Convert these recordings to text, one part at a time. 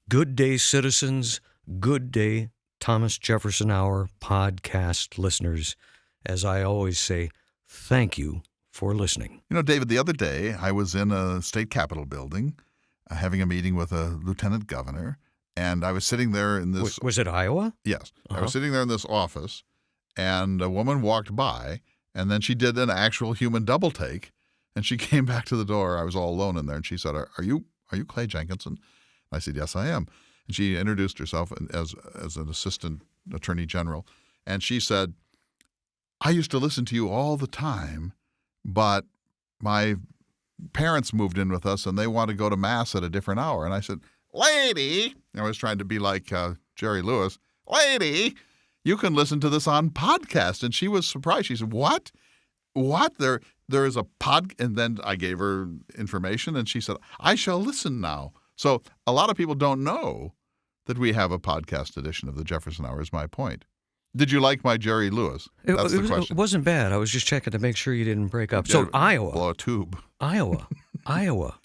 Good day, citizens. Good day, Thomas Jefferson Hour podcast listeners. As I always say, thank you for listening. You know, David, the other day I was in a state capitol building having a meeting with a lieutenant governor, and I was sitting there in this... Was it Iowa? Yes. I was sitting there in this office, and a woman walked by, and then she did an actual human double take, and she came back to the door. I was all alone in there, and she said, Are you Clay Jenkinson? I said, yes, I am. And she introduced herself as an assistant attorney general. And she said, I used to listen to you all the time, but my parents moved in with us and they want to go to mass at a different hour. And I said, lady, I was trying to be like Jerry Lewis, lady, you can listen to this on podcast. And she was surprised. She said, what? There is a pod. And then I gave her information and she said, I shall listen now. So a lot of people don't know that we have a podcast edition of the Jefferson Hour, is my point. Did you like my Jerry Lewis? That's the question. It wasn't bad. I was just checking to make sure you didn't break up. So Iowa. Blow a tube. Iowa.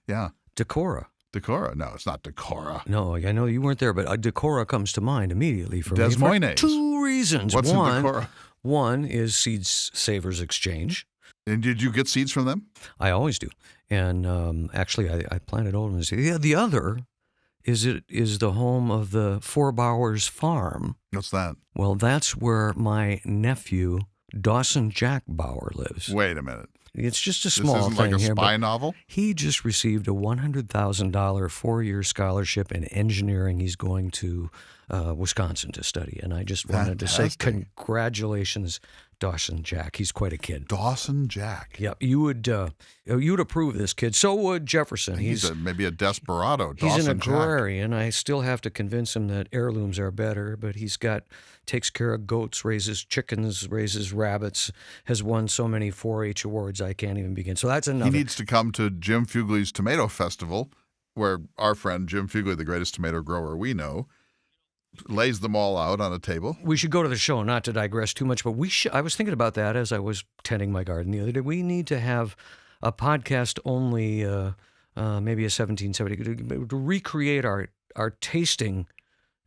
Yeah. Decorah. No, it's not Decorah. No, I know you weren't there, but Decorah comes to mind immediately for Des me. Moines. For two reasons. What's in Decorah? One is Seeds Savers Exchange. And did you get seeds from them? I always do. And actually, I planted old ones. Yeah, the other is the home of the Four Bowers Farm. What's that? Well, that's where my nephew, Dawson Jack Bauer, lives. Wait a minute. It's just a small thing thing here. This isn't like a spy here, novel? He just received a $100,000 four-year scholarship in engineering. He's going to Wisconsin to study. And I just wanted to say congratulations, Dawson Jack. He's quite a kid. Dawson Jack. Yeah, you would approve this kid. So would Jefferson. He's maybe a desperado. He's an agrarian. I still have to convince him that heirlooms are better, but takes care of goats, raises chickens, raises rabbits, has won so many 4-H awards I can't even begin. So that's another. He needs to come to Jim Fugly's Tomato Festival, where our friend Jim Fugly, the greatest tomato grower we know, lays them all out on a table. We should go to the show, not to digress too much, but I was thinking about that as I was tending my garden the other day. We need to have a podcast only, maybe a 1770, to recreate our tasting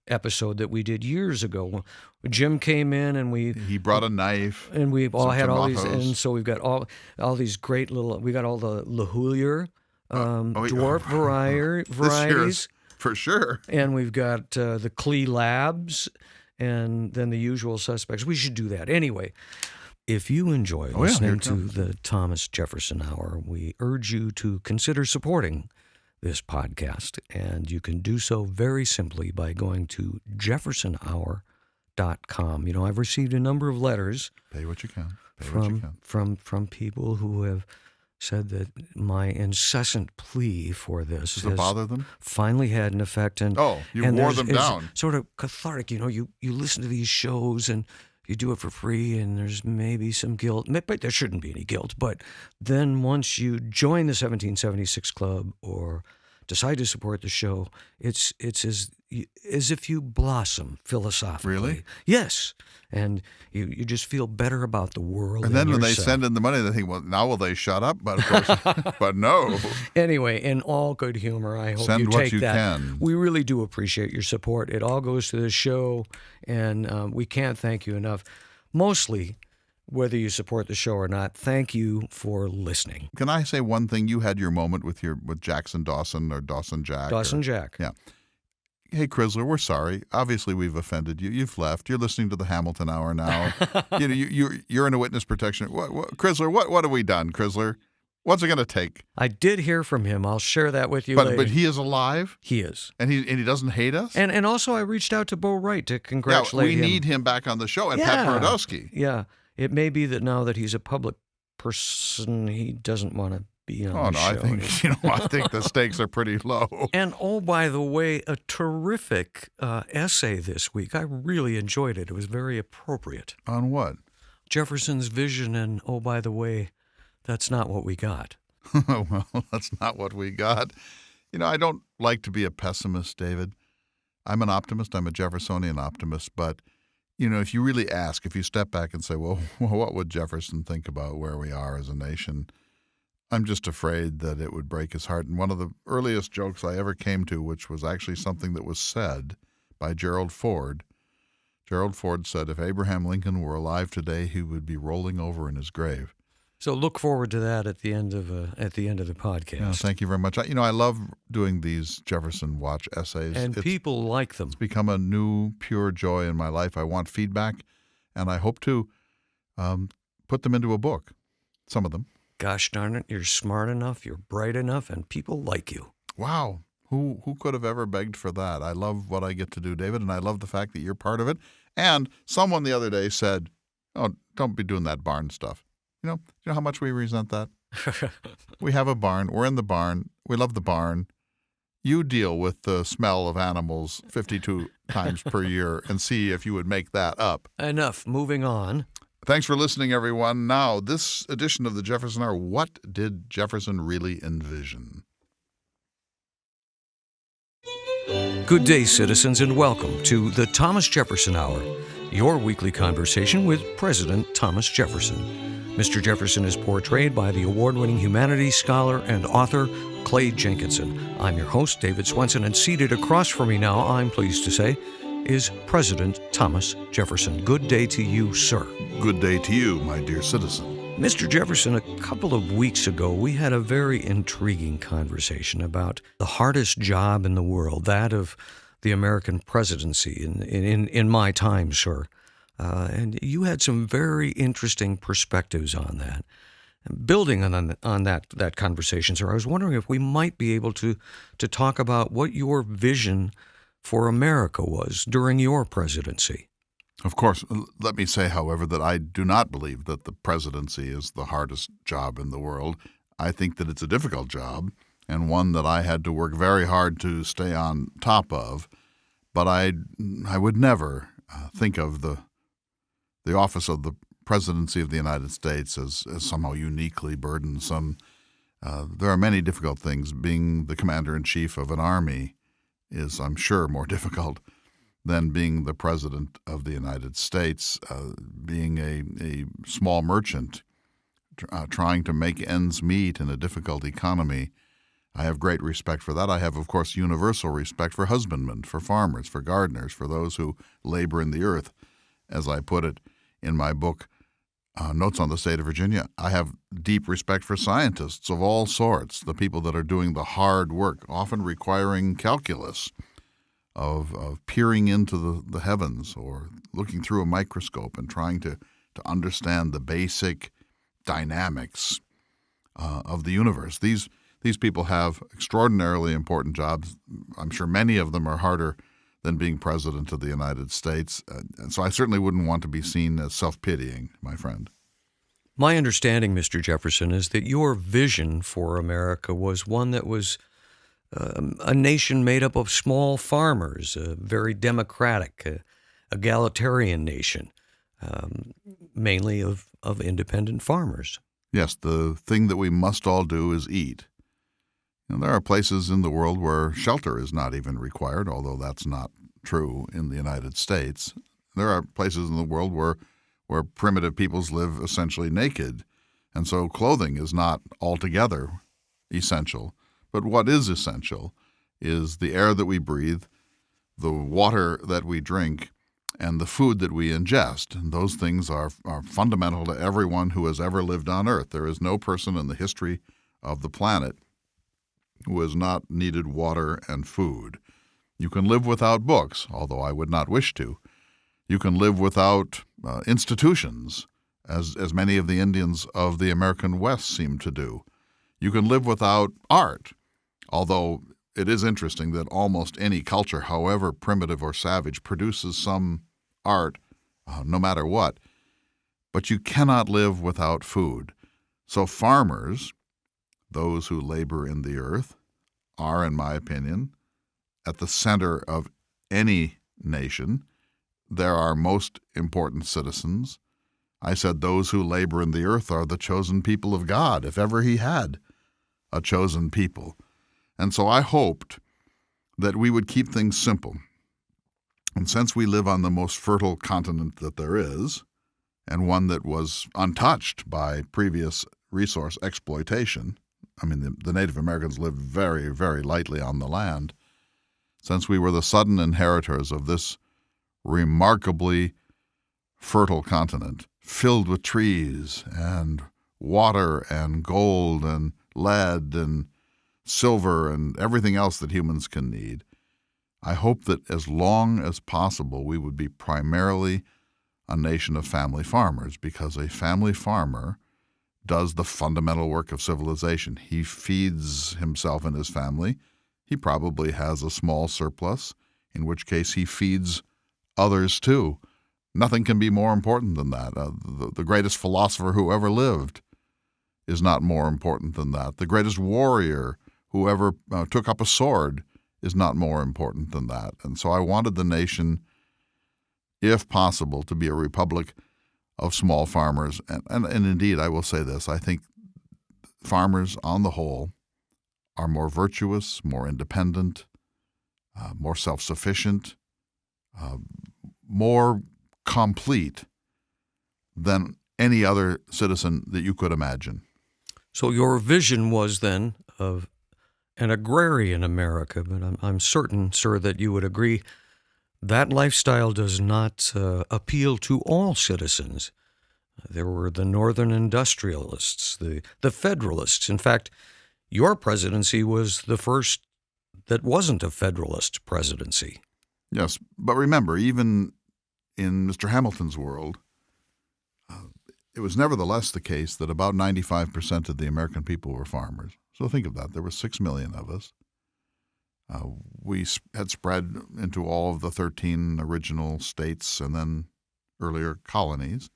episode that we did years ago. Jim came in and he brought a knife, and we all had tomatoes. all these, and so we've got all these great we got all the Lahoulier dwarf varieties. For sure. And we've got the Klee Labs and then the usual suspects. We should do that. Anyway, if you enjoy listening to the Thomas Jefferson Hour, we urge you to consider supporting this podcast. And you can do so very simply by going to jeffersonhour.com. You know, I've received a number of letters. Pay what you can. From people who have said that my incessant plea for this does it bother them? Finally had an effect. And you wore them down. Sort of cathartic. You know, you listen to these shows and you do it for free, and there's maybe some guilt, but there shouldn't be any guilt. But then once you join the 1776 Club or decide to support the show, it's as if you blossom philosophically. Really? Yes. And you just feel better about the world. And then when they send in the money, they think, well, now will they shut up? But of course, but no. Anyway, in all good humor, I hope send you what take you that. Can. We really do appreciate your support. It all goes to the show, and we can't thank you enough. Mostly, whether you support the show or not, thank you for listening. Can I say one thing? You had your moment with Jackson Dawson or Dawson Jack. Dawson Jack. Yeah. Hey, Chrysler, we're sorry. Obviously, we've offended you. You've left. You're listening to the Hamilton Hour now. You're in a witness protection. Chrysler, what have we done, Chrysler? What's it going to take? I did hear from him. I'll share that with you later. But he is alive? He is. And he doesn't hate us? And also, I reached out to Bo Wright to congratulate him. We need him back on the show, and Pat Brodowski. Yeah. It may be that now that he's a public person, he doesn't want to be on the show. I think the stakes are pretty low. And by the way, a terrific essay this week. I really enjoyed it. It was very appropriate. On what? Jefferson's vision, and by the way, that's not what we got. Well, that's not what we got. I don't like to be a pessimist, David. I'm an optimist. I'm a Jeffersonian optimist. But, if you really ask, if you step back and say, well, what would Jefferson think about where we are as a nation? I'm just afraid that it would break his heart. And one of the earliest jokes I ever came to, which was actually something that was said by Gerald Ford. Gerald Ford said, if Abraham Lincoln were alive today, he would be rolling over in his grave. So look forward to that at the end of the podcast. Yeah, thank you very much. I love doing these Jefferson Watch essays. And people like them. It's become a new, pure joy in my life. I want feedback, and I hope to put them into a book, some of them. Gosh darn it, you're smart enough, you're bright enough, and people like you. Wow. Who could have ever begged for that? I love what I get to do, David, and I love the fact that you're part of it. And someone the other day said, oh, don't be doing that barn stuff. You know how much we resent that? We have a barn. We're in the barn. We love the barn. You deal with the smell of animals 52 times per year and see if you would make that up. Enough. Moving on. Thanks for listening, everyone. Now, this edition of the Jefferson Hour, what did Jefferson really envision? Good day, citizens, and welcome to the Thomas Jefferson Hour, your weekly conversation with President Thomas Jefferson. Mr. Jefferson is portrayed by the award-winning humanities scholar and author Clay Jenkinson. I'm your host, David Swenson, and seated across from me now, I'm pleased to say, is President Thomas Jefferson. Good day to you, sir. Good day to you, my dear citizen. Mr. Jefferson, a couple of weeks ago, we had a very intriguing conversation about the hardest job in the world, that of the American presidency in my time, sir. And you had some very interesting perspectives on that. Building on that conversation, sir, I was wondering if we might be able to talk about what your vision for America was during your presidency. Of course, let me say, however, that I do not believe that the presidency is the hardest job in the world. I think that it's a difficult job and one that I had to work very hard to stay on top of. But I would never think of the office of the presidency of the United States as somehow uniquely burdensome. There are many difficult things. Being the commander-in-chief of an army is, I'm sure, more difficult than being the president of the United States. Being a small merchant trying to make ends meet in a difficult economy, I have great respect for that. I have, of course, universal respect for husbandmen, for farmers, for gardeners, for those who labor in the earth. As I put it in my book, Notes on the State of Virginia, I have deep respect for scientists of all sorts, the people that are doing the hard work, often requiring calculus, of peering into the heavens or looking through a microscope and trying to understand the basic dynamics of the universe. These people have extraordinarily important jobs. I'm sure many of them are harder than being president of the United States. And so I certainly wouldn't want to be seen as self-pitying, my friend. My understanding, Mr. Jefferson, is that your vision for America was one that was a nation made up of small farmers, a very democratic, egalitarian nation, mainly of independent farmers. Yes, the thing that we must all do is eat. There are places in the world where shelter is not even required, although that's not true in the United States. There are places in the world where primitive peoples live essentially naked, and so clothing is not altogether essential. But what is essential is the air that we breathe, the water that we drink, and the food that we ingest. And those things are fundamental to everyone who has ever lived on Earth. There is no person in the history of the planet who has not needed water and food. You can live without books, although I would not wish to. You can live without institutions, as many of the Indians of the American West seem to do. You can live without art, although it is interesting that almost any culture, however primitive or savage, produces some art, no matter what. But you cannot live without food. So farmers, those who labor in the earth, are, in my opinion, at the center of any nation. They're our most important citizens. I said those who labor in the earth are the chosen people of God, if ever he had a chosen people. And so I hoped that we would keep things simple. And since we live on the most fertile continent that there is, and one that was untouched by previous resource exploitation. I mean, the Native Americans lived very, very lightly on the land. Since we were the sudden inheritors of this remarkably fertile continent, filled with trees and water and gold and lead and silver and everything else that humans can need, I hope that as long as possible we would be primarily a nation of family farmers, because a family farmer does the fundamental work of civilization. He feeds himself and his family. He probably has a small surplus, in which case he feeds others too. Nothing can be more important than that. The greatest philosopher who ever lived is not more important than that. The greatest warrior who ever took up a sword is not more important than that. And so I wanted the nation, if possible, to be a republic of small farmers. And indeed, I will say this, I think farmers on the whole are more virtuous, more independent, more self-sufficient, more complete than any other citizen that you could imagine. So your vision was then of an agrarian America, but I'm certain, sir, that you would agree that lifestyle does not appeal to all citizens. There were the Northern industrialists, the Federalists. In fact, your presidency was the first that wasn't a Federalist presidency. Yes, but remember, even in Mr. Hamilton's world, it was nevertheless the case that about 95% of the American people were farmers. So think of that. There were 6 million of us. We had spread into all of the 13 original states and then earlier colonies.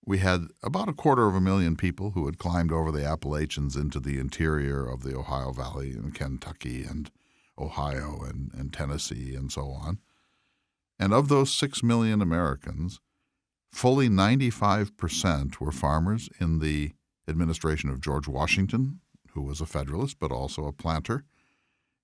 We had about 250,000 people who had climbed over the Appalachians into the interior of the Ohio Valley and Kentucky and Ohio and Tennessee and so on. And of those 6 million Americans, fully 95% were farmers in the administration of George Washington, who was a Federalist but also a planter,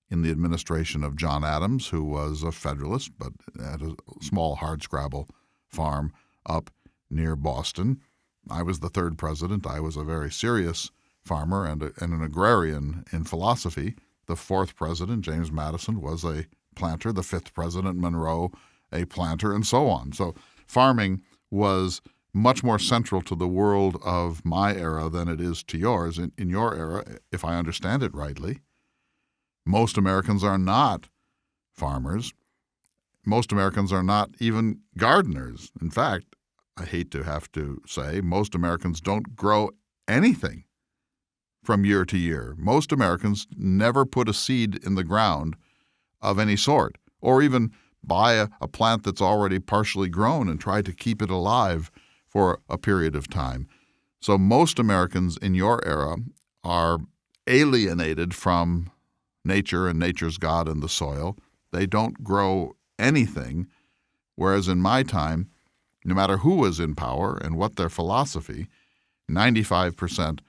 in the administration of John Adams, who was a Federalist but had a small hardscrabble farm up near Boston. I was the third president. I was a very serious farmer and an agrarian in philosophy. The fourth president, James Madison, was a planter. The fifth president, Monroe, a planter, and so on. So farming was much more central to the world of my era than it is to yours. In your era, if I understand it rightly, most Americans are not farmers. Most Americans are not even gardeners. In fact, I hate to have to say, most Americans don't grow anything from year to year. Most Americans never put a seed in the ground of any sort, or even buy a plant that's already partially grown and try to keep it alive for a period of time. So most Americans in your era are alienated from nature and nature's God and the soil. They don't grow anything, whereas in my time, no matter who was in power and what their philosophy, 95%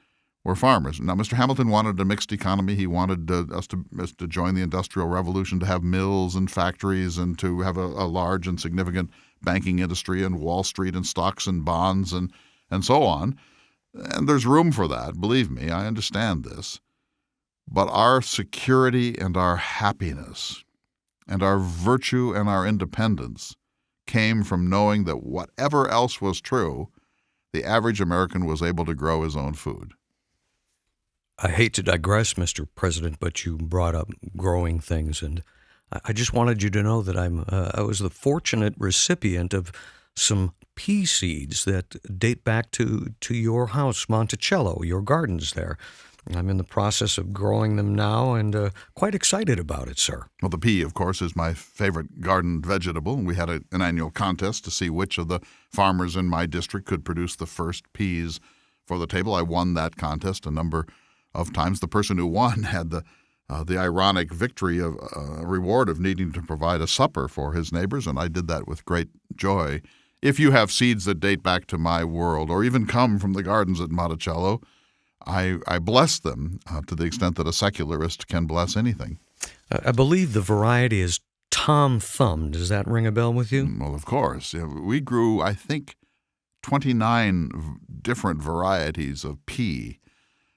were farmers. Now, Mr. Hamilton wanted a mixed economy. He wanted us to join the Industrial Revolution, to have mills and factories and to have a large and significant banking industry and Wall Street and stocks and bonds and so on. And there's room for that. Believe me, I understand this. But our security and our happiness and our virtue and our independence came from knowing that whatever else was true, the average American was able to grow his own food. I hate to digress, Mr. President, but you brought up growing things, and I just wanted you to know that I was the fortunate recipient of some pea seeds that date back to your house, Monticello, your gardens there. I'm in the process of growing them now and quite excited about it, sir. Well, the pea, of course, is my favorite garden vegetable. We had an annual contest to see which of the farmers in my district could produce the first peas for the table. I won that contest a number of times. The person who won had the ironic victory of a reward of needing to provide a supper for his neighbors, and I did that with great joy. If you have seeds that date back to my world or even come from the gardens at Monticello, I bless them to the extent that a secularist can bless anything. I believe the variety is Tom Thumb. Does that ring a bell with you? Well, of course. We grew, I think, 29 different varieties of pea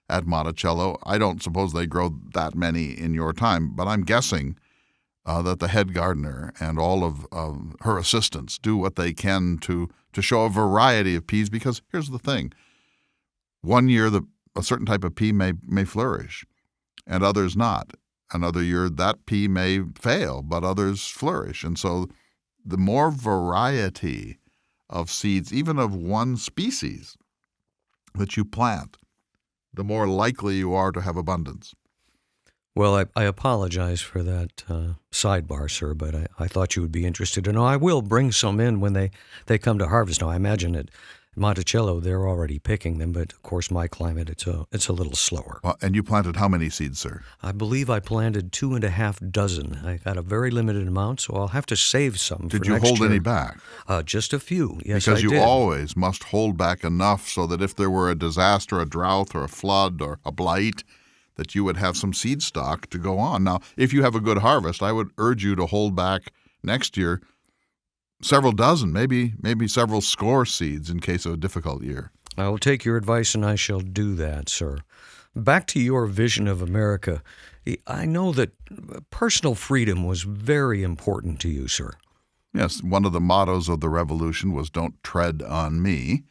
at Monticello. I don't suppose they grow that many in your time, but I'm guessing that the head gardener and all of her assistants do what they can to show a variety of peas, because here's the thing. One year a certain type of pea may flourish and others not. Another year that pea may fail, but others flourish. And so the more variety of seeds, even of one species, that you plant, the more likely you are to have abundance. Well, I apologize for that sidebar, sir, but I thought you would be interested to know. I will bring some in when they come to harvest. Now, I imagine at Monticello, they're already picking them, but of course, my climate, it's a little slower. Well, and you planted how many seeds, sir? I believe I planted 2.5 dozen. I got a very limited amount, so I'll have to save some for next year. Did you hold any back? Just a few, yes, because I did. Because you always must hold back enough so that if there were a disaster, a drought, or a flood, or a blight, that you would have some seed stock to go on. Now, if you have a good harvest, I would urge you to hold back next year several dozen, maybe several score seeds in case of a difficult year. I will take your advice, and I shall do that, sir. Back to your vision of America. I know that personal freedom was very important to you, sir. Yes, one of the mottos of the revolution was "Don't tread on me."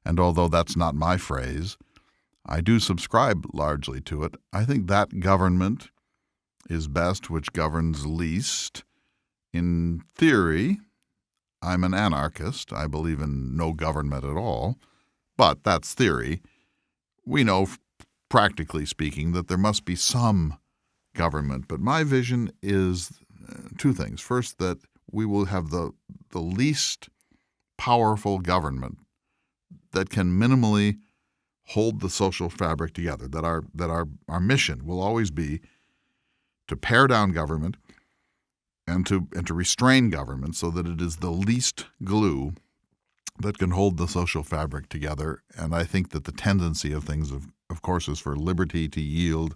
And although that's not my phrase, I do subscribe largely to it. I think that government is best which governs least. In theory, I'm an anarchist. I believe in no government at all. But that's theory. We know, practically speaking, that there must be some government. But my vision is two things. First, that we will have the least powerful government that can minimally hold the social fabric together, that our mission will always be to pare down government and to restrain government so that it is the least glue that can hold the social fabric together. And I think that the tendency of things, of course, is for liberty to yield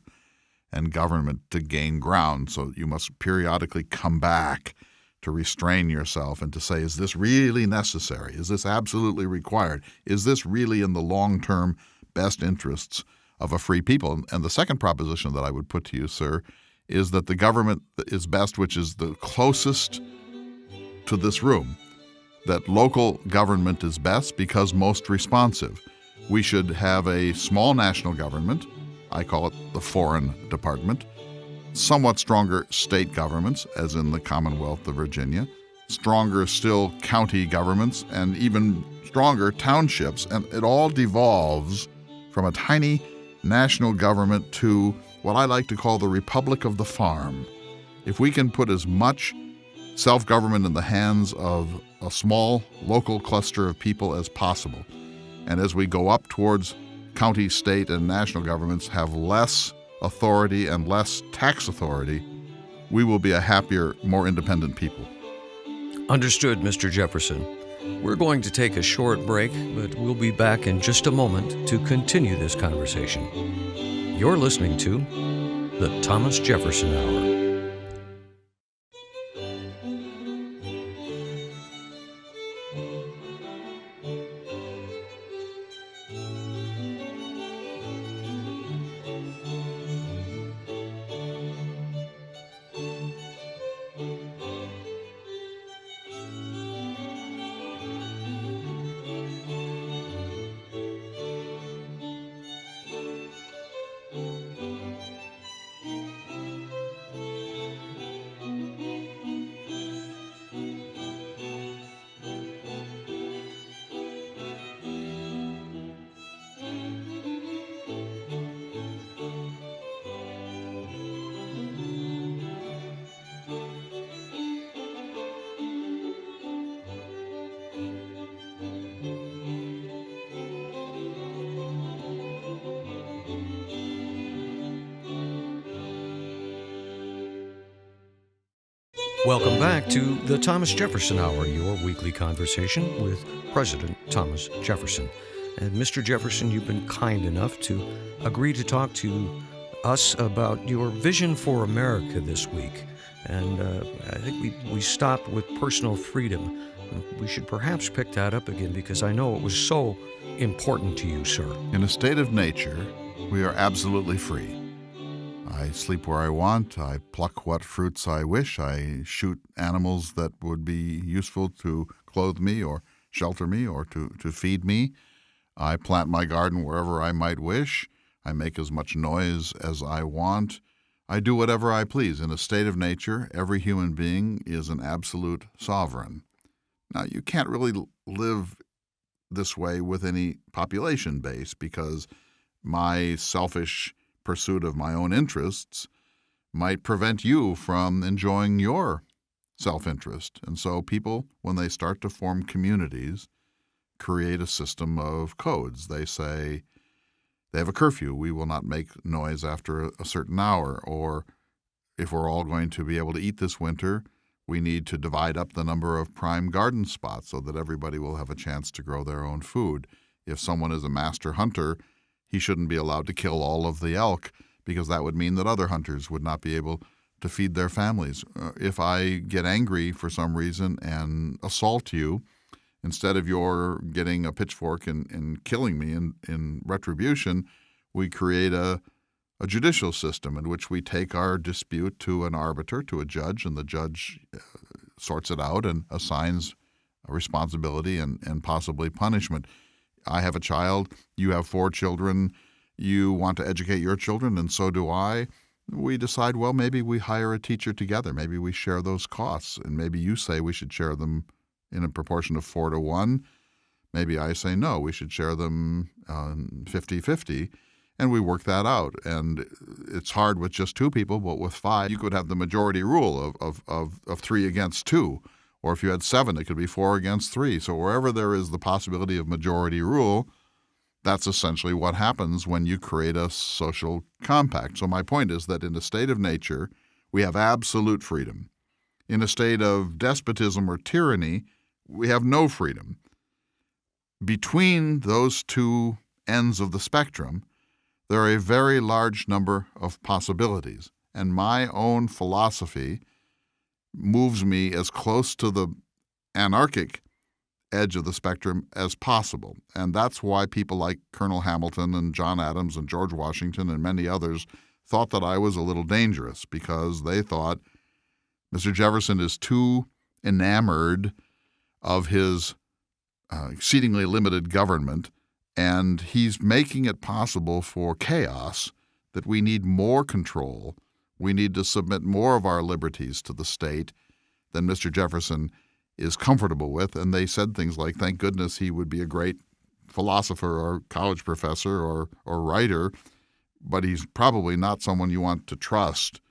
and government to gain ground. So you must periodically come back to restrain yourself and to say, is this really necessary? Is this absolutely required? Is this really in the long-term best interests of a free people? And the second proposition that I would put to you, sir, is that the government is best which is the closest to this room, that local government is best because most responsive. We should have a small national government, I call it the foreign department, somewhat stronger state governments, as in the Commonwealth of Virginia, stronger still county governments, and even stronger townships. And it all devolves from a tiny national government to what I like to call the Republic of the Farm. If we can put as much self-government in the hands of a small local cluster of people as possible, and as we go up towards county, state, and national governments have less authority and less tax authority, we will be a happier, more independent people. Understood, Mr. Jefferson. We're going to take a short break, but we'll be back in just a moment to continue this conversation. You're listening to the Thomas Jefferson Hour. Welcome back to the Thomas Jefferson Hour, your weekly conversation with President Thomas Jefferson. And Mr. Jefferson, you've been kind enough to agree to talk to us about your vision for America this week. And I think we stopped with personal freedom. We should perhaps pick that up again because I know it was so important to you, sir. In a state of nature, we are absolutely free. I sleep where I want. I pluck what fruits I wish. I shoot animals that would be useful to clothe me or shelter me or to feed me. I plant my garden wherever I might wish. I make as much noise as I want. I do whatever I please. In a state of nature, every human being is an absolute sovereign. Now, you can't really live this way with any population base because my selfish pursuit of my own interests might prevent you from enjoying your self-interest. And so people, when they start to form communities, create a system of codes. They say they have a curfew. We will not make noise after a certain hour. Or if we're all going to be able to eat this winter, we need to divide up the number of prime garden spots so that everybody will have a chance to grow their own food. If someone is a master hunter, he shouldn't be allowed to kill all of the elk because that would mean that other hunters would not be able to feed their families. If I get angry for some reason and assault you, instead of your getting a pitchfork and killing me in retribution, we create a judicial system in which we take our dispute to an arbiter, to a judge, and the judge sorts it out and assigns a responsibility and possibly punishment. I have a child, you have 4 children, you want to educate your children, and so do I. We decide, well, maybe we hire a teacher together. Maybe we share those costs, and maybe you say we should share them in a proportion of 4-to-1. Maybe I say, no, we should share them 50-50, and we work that out. And it's hard with just 2 people, but with 5, you could have the majority rule of 3 against 2. Or if you had 7, it could be 4 against 3. So wherever there is the possibility of majority rule, that's essentially what happens when you create a social compact. So my point is that in a state of nature, we have absolute freedom. In a state of despotism or tyranny, we have no freedom. Between those 2 ends of the spectrum, there are a very large number of possibilities. And my own philosophy moves me as close to the anarchic edge of the spectrum as possible. And that's why people like Colonel Hamilton and John Adams and George Washington and many others thought that I was a little dangerous, because they thought Mr. Jefferson is too enamored of his exceedingly limited government, and he's making it possible for chaos, that we need more control. We need to submit more of our liberties to the state than Mr. Jefferson is comfortable with. And they said things like, thank goodness he would be a great philosopher or college professor or writer, but he's probably not someone you want to trust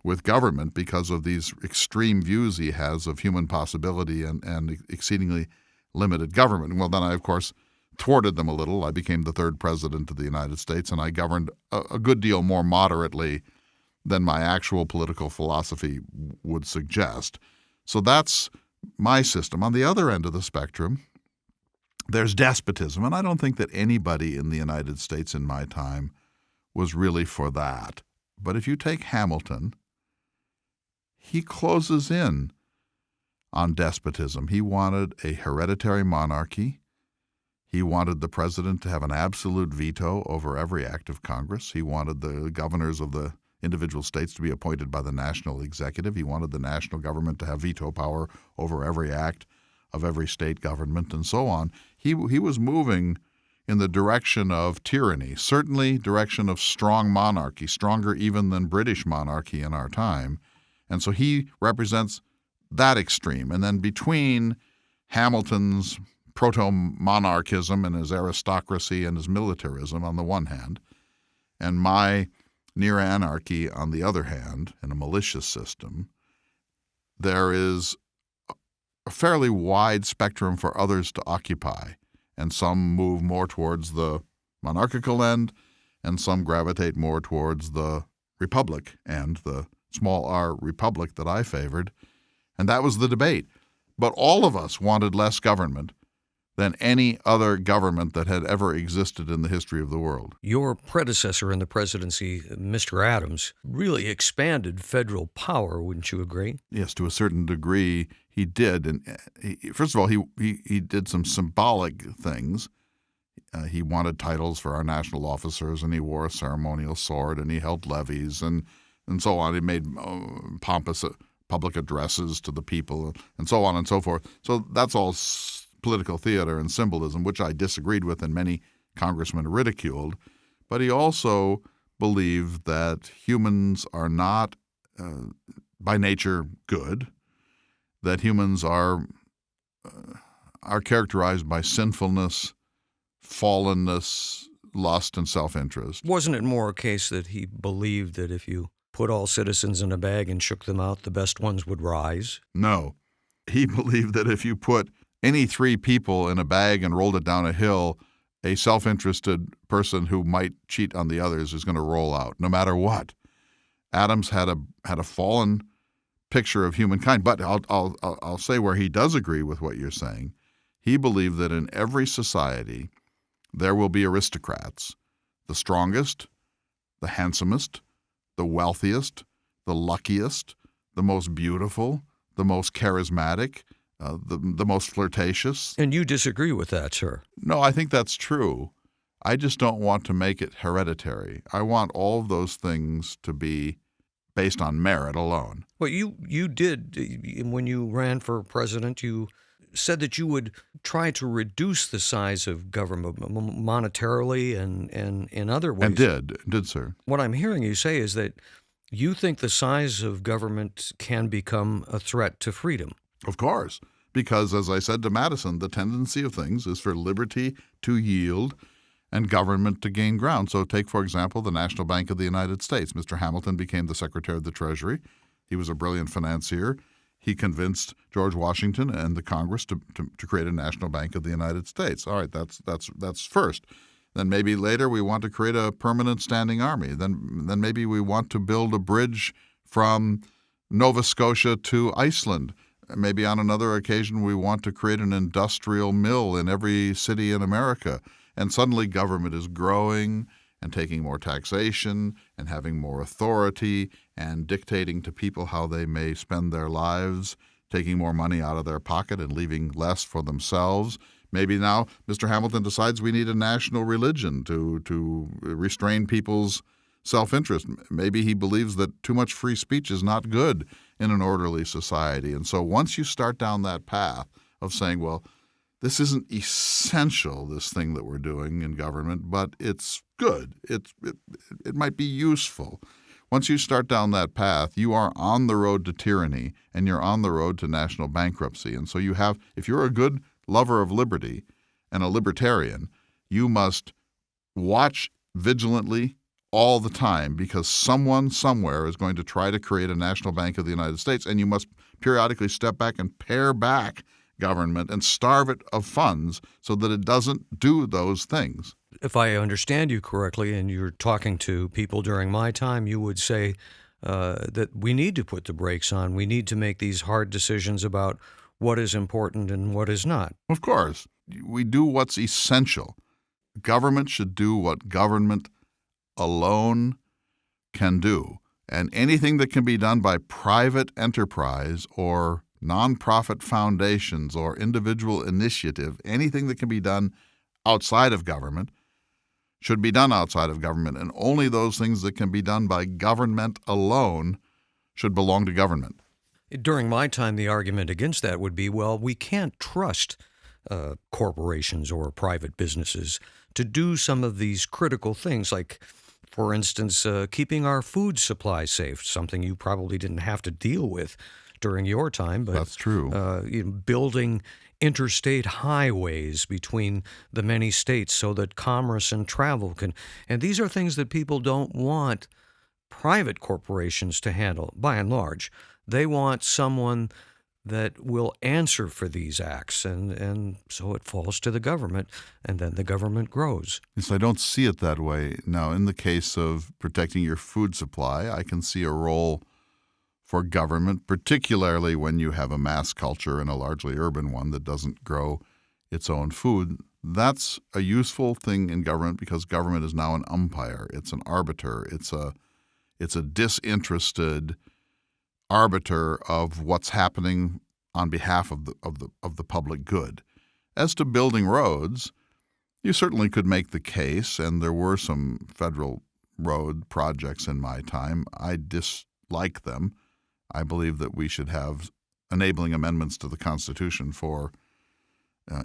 with government because of these extreme views he has of human possibility and exceedingly limited government. Well, then I, of course, thwarted them a little. I became the 3rd president of the United States, and I governed a good deal more moderately than my actual political philosophy would suggest. So that's my system. On the other end of the spectrum, there's despotism, and I don't think that anybody in the United States in my time was really for that. But if you take Hamilton, he closes in on despotism. He wanted a hereditary monarchy. He wanted the president to have an absolute veto over every act of Congress. He wanted the governors of the individual states to be appointed by the national executive. He wanted the national government to have veto power over every act of every state government, and so on. He was moving in the direction of tyranny, certainly direction of strong monarchy, stronger even than British monarchy in our time. And so he represents that extreme. And then between Hamilton's proto-monarchism and his aristocracy and his militarism on the one hand, and my near anarchy on the other hand, in a malicious system, there is a fairly wide spectrum for others to occupy. And some move more towards the monarchical end, and some gravitate more towards the republic and the small r republic that I favored. And that was the debate. But all of us wanted less government. than any other government that had ever existed in the history of the world. Your predecessor in the presidency, Mr. Adams, really expanded federal power, wouldn't you agree? Yes, to a certain degree, he did. And first of all, he did some symbolic things. He wanted titles for our national officers, and he wore a ceremonial sword, and he held levees, and so on. He made pompous public addresses to the people, and so on and so forth. So that's all political theater and symbolism, which I disagreed with and many congressmen ridiculed. But he also believed that humans are not by nature good, that humans are characterized by sinfulness, fallenness, lust, and self-interest. Wasn't it more a case that he believed that if you put all citizens in a bag and shook them out, the best ones would rise? No. He believed that if you put any three people in a bag and rolled it down a hill, a self-interested person who might cheat on the others is going to roll out, no matter what. Adams had a fallen picture of humankind, but I'll say where he does agree with what you're saying. He believed that in every society there will be aristocrats, the strongest, the handsomest, the wealthiest, the luckiest, the most beautiful, the most charismatic, the most flirtatious. And you disagree with that, sir? No, I think that's true. I just don't want to make it hereditary. I want all of those things to be based on merit alone. Well, you did, when you ran for president, you said that you would try to reduce the size of government monetarily and in other ways. And did, sir. What I'm hearing you say is that you think the size of government can become a threat to freedom. Of course, because as I said to Madison, the tendency of things is for liberty to yield and government to gain ground. So take, for example, the National Bank of the United States. Mr. Hamilton became the Secretary of the Treasury. He was a brilliant financier. He convinced George Washington and the Congress to create a National Bank of the United States. All right, that's first. Then maybe later we want to create a permanent standing army. Then maybe we want to build a bridge from Nova Scotia to Iceland. Maybe on another occasion we want to create an industrial mill in every city in America. And suddenly government is growing and taking more taxation and having more authority and dictating to people how they may spend their lives, taking more money out of their pocket and leaving less for themselves. Maybe now Mr. Hamilton decides we need a national religion to restrain people's self-interest. Maybe he believes that too much free speech is not good in an orderly society. And so once you start down that path of saying, well, this isn't essential, this thing that we're doing in government, but it's good. It might be useful. Once you start down that path, you are on the road to tyranny and you're on the road to national bankruptcy. And so if you're a good lover of liberty and a libertarian, you must watch vigilantly all the time because someone somewhere is going to try to create a national bank of the United States, and you must periodically step back and pare back government and starve it of funds so that it doesn't do those things. If I understand you correctly, and you're talking to people during my time, you would say that we need to put the brakes on. We need to make these hard decisions about what is important and what is not. Of course. We do what's essential. Government should do what government alone can do. And anything that can be done by private enterprise or nonprofit foundations or individual initiative, anything that can be done outside of government should be done outside of government. And only those things that can be done by government alone should belong to government. During my time, the argument against that would be, well, we can't trust corporations or private businesses to do some of these critical things, like, for instance, keeping our food supply safe, something you probably didn't have to deal with during your time. But that's true. Building interstate highways between the many states so that commerce and travel can. And these are things that people don't want private corporations to handle, by and large. They want someone that will answer for these acts, and so it falls to the government, and then the government grows. Yes, I don't see it that way. Now, in the case of protecting your food supply, I can see a role for government, particularly when you have a mass culture and a largely urban one that doesn't grow its own food. That's a useful thing in government because government is now an umpire. It's an arbiter. It's a disinterested arbiter of what's happening on behalf of the public good. As to building roads, you certainly could make the case, and there were some federal road projects in my time. I dislike them. I believe that we should have enabling amendments to the Constitution for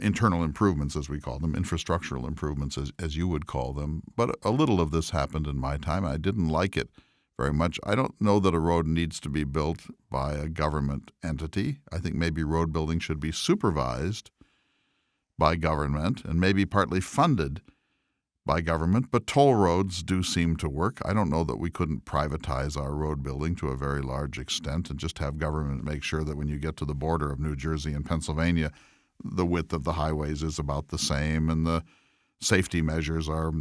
internal improvements, as we call them, infrastructural improvements, as you would call them. But a little of this happened in my time. I didn't like it very much. I don't know that a road needs to be built by a government entity. I think maybe road building should be supervised by government and maybe partly funded by government, but toll roads do seem to work. I don't know that we couldn't privatize our road building to a very large extent and just have government make sure that when you get to the border of New Jersey and Pennsylvania, the width of the highways is about the same and the safety measures are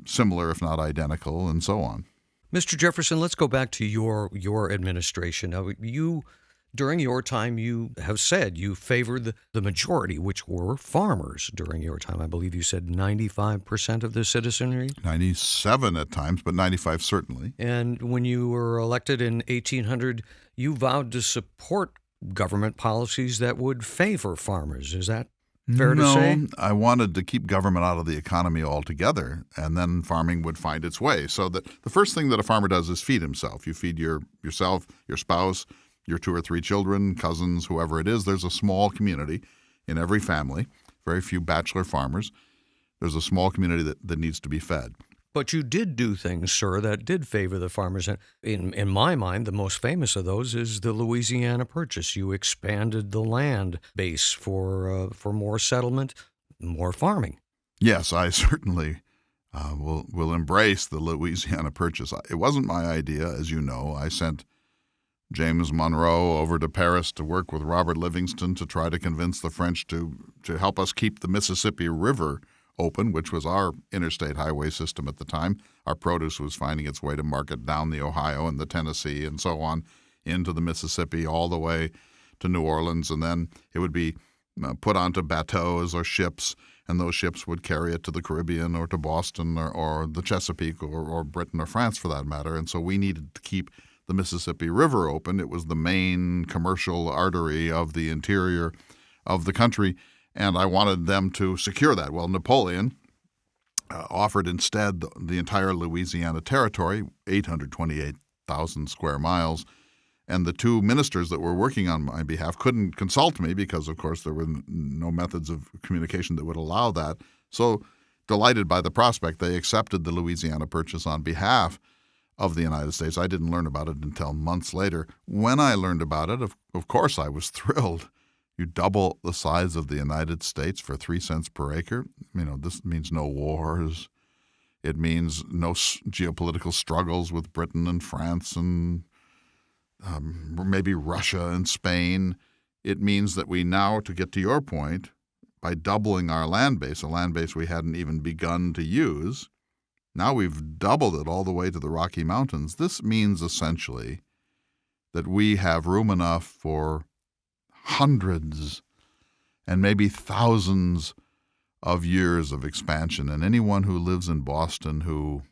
similar, if not identical, and so on. Mr. Jefferson, let's go back to your administration. Now, during your time, you have said you favored the majority, which were farmers during your time. I believe you said 95% of the citizenry? 97 at times, but 95 certainly. And when you were elected in 1800, you vowed to support government policies that would favor farmers. Is that fair to say? No, I wanted to keep government out of the economy altogether, and then farming would find its way. So that the first thing that a farmer does is feed himself. You feed yourself, your spouse, your 2 or 3 children, cousins, whoever it is. There's a small community in every family, very few bachelor farmers. There's a small community that needs to be fed. But you did do things, sir, that did favor the farmers. In my mind, the most famous of those is the Louisiana Purchase. You expanded the land base for more settlement, more farming. Yes, I certainly will embrace the Louisiana Purchase. It wasn't my idea, as you know. I sent James Monroe over to Paris to work with Robert Livingston to try to convince the French to help us keep the Mississippi River open, which was our interstate highway system at the time. Our produce was finding its way to market down the Ohio and the Tennessee and so on into the Mississippi all the way to New Orleans, and then it would be put onto bateaus or ships, and those ships would carry it to the Caribbean or to Boston or the Chesapeake or Britain or France for that matter. And so we needed to keep the Mississippi River open. It was the main commercial artery of the interior of the country, and I wanted them to secure that. Well, Napoleon offered instead the entire Louisiana territory, 828,000 square miles, and the 2 ministers that were working on my behalf couldn't consult me because, of course, there were no methods of communication that would allow that. So, delighted by the prospect, they accepted the Louisiana Purchase on behalf of the United States. I didn't learn about it until months later. When I learned about it, of course, I was thrilled. You double the size of the United States for 3 cents per acre. This means no wars. It means no geopolitical struggles with Britain and France and maybe Russia and Spain. It means that we now, to get to your point, by doubling our land base, a land base we hadn't even begun to use, now we've doubled it all the way to the Rocky Mountains. This means essentially that we have room enough for hundreds and maybe thousands of years of expansion. And anyone who lives in Boston who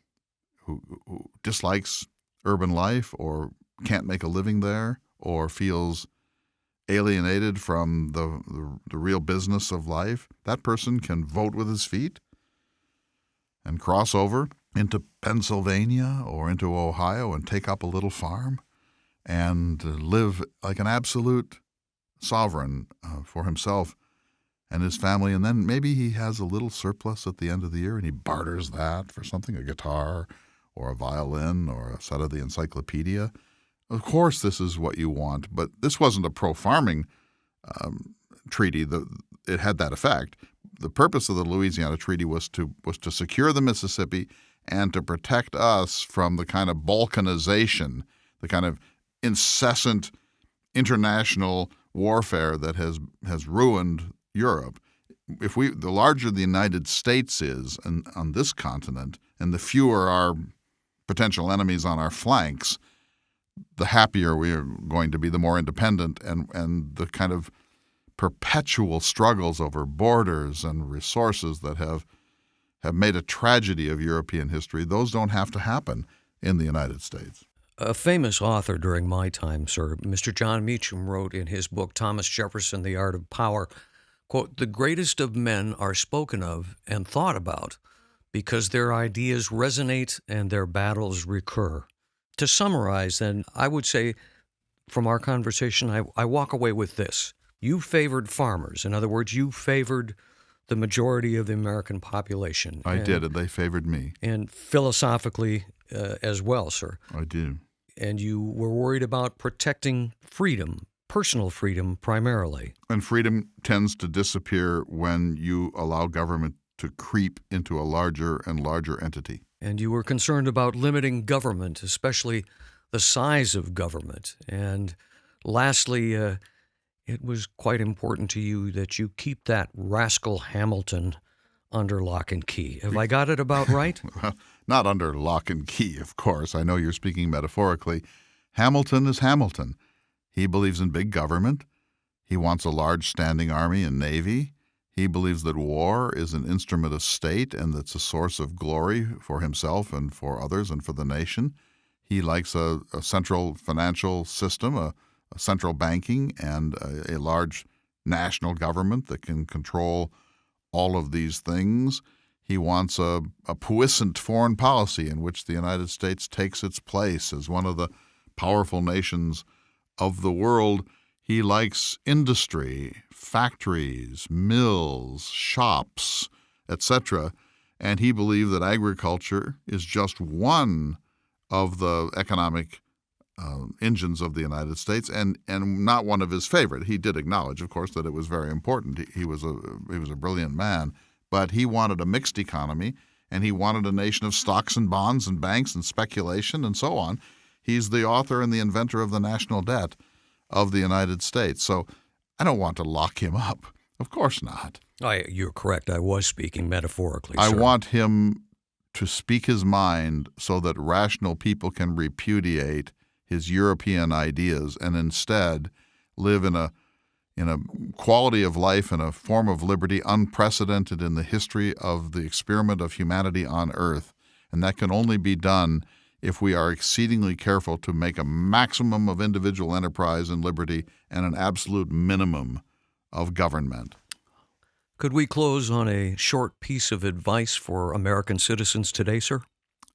dislikes urban life or can't make a living there or feels alienated from the real business of life, that person can vote with his feet and cross over into Pennsylvania or into Ohio and take up a little farm and live like an absolute sovereign for himself and his family. And then maybe he has a little surplus at the end of the year and he barters that for something, a guitar or a violin or a set of the encyclopedia. Of course, this is what you want, but this wasn't a pro-farming treaty. It had that effect. The purpose of the Louisiana Treaty was to secure the Mississippi and to protect us from the kind of balkanization, the kind of incessant international warfare that has ruined Europe. The larger the United States is on this continent, and the fewer our potential enemies on our flanks, the happier we are going to be, the more independent and the kind of perpetual struggles over borders and resources that have made a tragedy of European history, those don't have to happen in the United States. A famous author during my time, sir, Mr. John Meacham, wrote in his book, Thomas Jefferson, The Art of Power, quote, "The greatest of men are spoken of and thought about because their ideas resonate and their battles recur." To summarize, then, I would say from our conversation, I walk away with this. You favored farmers. In other words, you favored the majority of the American population. I did, and they favored me. And philosophically as well, sir. I do. And you were worried about protecting freedom, personal freedom primarily. And freedom tends to disappear when you allow government to creep into a larger and larger entity. And you were concerned about limiting government, especially the size of government. And lastly, it was quite important to you that you keep that rascal Hamilton under lock and key. Have I got it about right? Well, not under lock and key, of course. I know you're speaking metaphorically. Hamilton is Hamilton. He believes in big government. He wants a large standing army and navy. He believes that war is an instrument of state and that's a source of glory for himself and for others and for the nation. He likes a central financial system, a central banking, and a large national government that can control all of these things. He wants a puissant foreign policy in which the United States takes its place as one of the powerful nations of the world. He likes industry, factories, mills, shops, etc. And he believed that agriculture is just one of the economic engines of the United States, and not one of his favorite. He did acknowledge, of course, that it was very important. He was a brilliant man, but he wanted a mixed economy, and he wanted a nation of stocks and bonds and banks and speculation and so on. He's the author and the inventor of the national debt of the United States. So I don't want to lock him up. Of course not. You're correct. I was speaking metaphorically, I sir. want him to speak his mind so that rational people can repudiate his European ideas and instead live in a quality of life and a form of liberty unprecedented in the history of the experiment of humanity on earth. And that can only be done if we are exceedingly careful to make a maximum of individual enterprise and liberty and an absolute minimum of government. Could we close on a short piece of advice for American citizens today, sir?